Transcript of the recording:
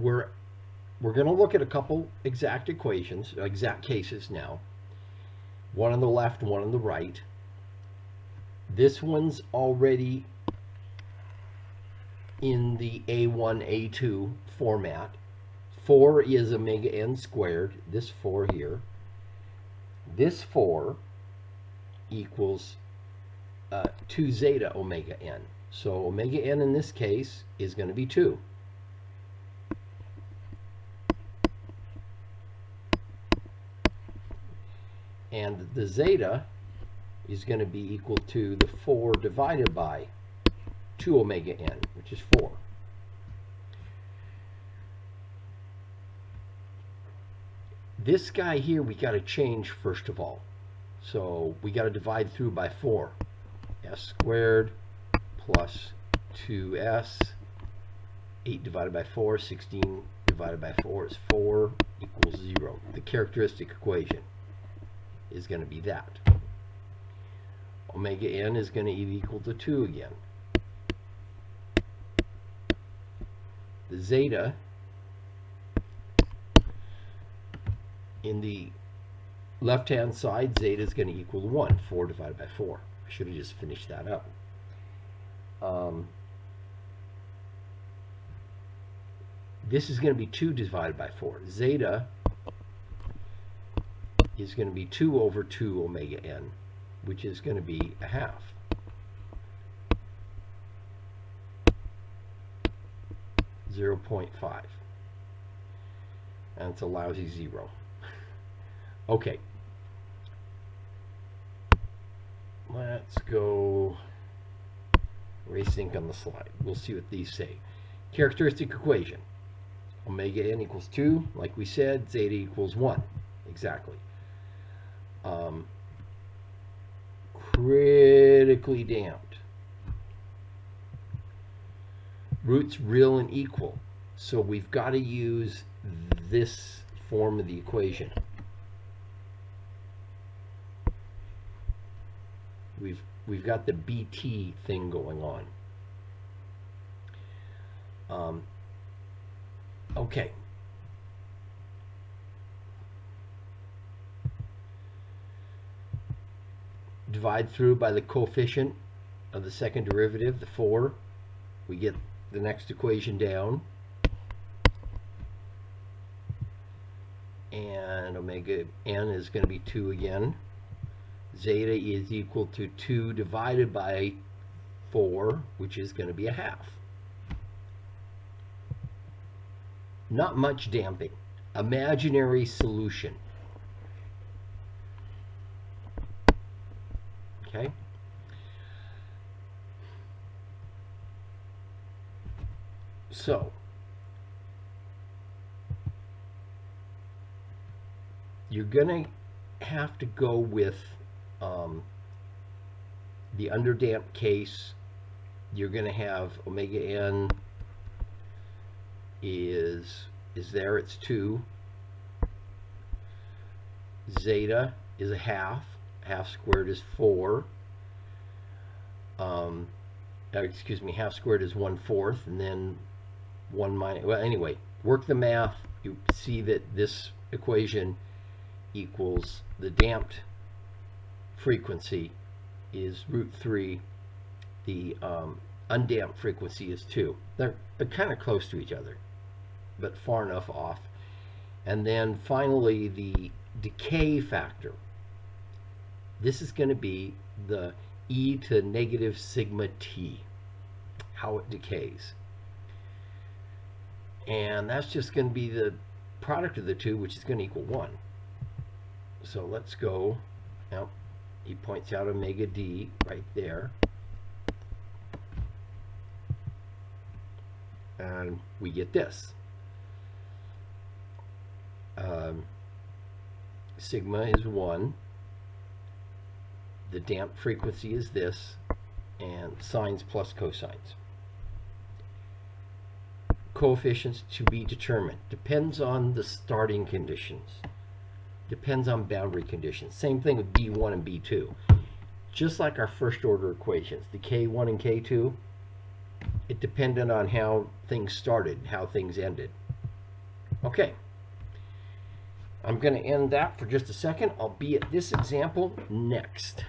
we're going to look at a couple exact equations, exact cases now. One on the left, one on the right. This one's already in the A1, A2 format. 4 is omega n squared, this 4 here. This 4 equals 2 zeta omega n. So omega n in this case is going to be 2. And the zeta is going to be equal to the 4 divided by 2 omega n, which is 4. This guy here we got to change first of all. So we got to divide through by 4. S squared plus 2s. 8 divided by 4, 16 divided by 4 is 4 equals 0. The characteristic equation is going to be that. Omega n is going to be equal to 2 again. The zeta in the left-hand side, zeta is going to equal 1. 4 divided by 4. I should have just finished that up. This is going to be 2 divided by 4. Zeta is going to be 2 over 2 omega n, which is going to be a half. .5. And it's a lousy 0. Okay. Let's go erase ink on the slide. We'll see what these say. Characteristic equation. Omega n equals 2, like we said. Zeta equals 1. Exactly. Critically damped. Roots real and equal. So we've got to use this form of the equation. We've got the BT thing going on. Okay. Divide through by the coefficient of the second derivative, the 4. We get the next equation down. And omega n is going to be 2 again. Zeta is equal to 2 divided by 4, which is going to be a half. Not much damping. Imaginary solution. Okay? So, you're going to have to go with the underdamped case. You're going to have omega n is there, it's 2. Zeta is a half. Half squared is 4. Excuse me, half squared is 1/4, and then 1 minus, well, anyway, work the math. You see that this equation equals the damped frequency is √3. The undamped frequency is 2. They're kind of close to each other, but far enough off. And then finally, the decay factor. This is going to be the e to negative sigma t, how it decays. And that's just going to be the product of the two, which is going to equal 1. So let's go. Now, he points out omega d right there. And we get this. Sigma is 1. The damped frequency is this, and sines plus cosines. Coefficients to be determined. Depends on the starting conditions. Depends on boundary conditions. Same thing with B1 and B2. Just like our first order equations, the K1 and K2, it depended on how things started, how things ended. Okay. I'm going to end that for just a second. I'll be at this example next.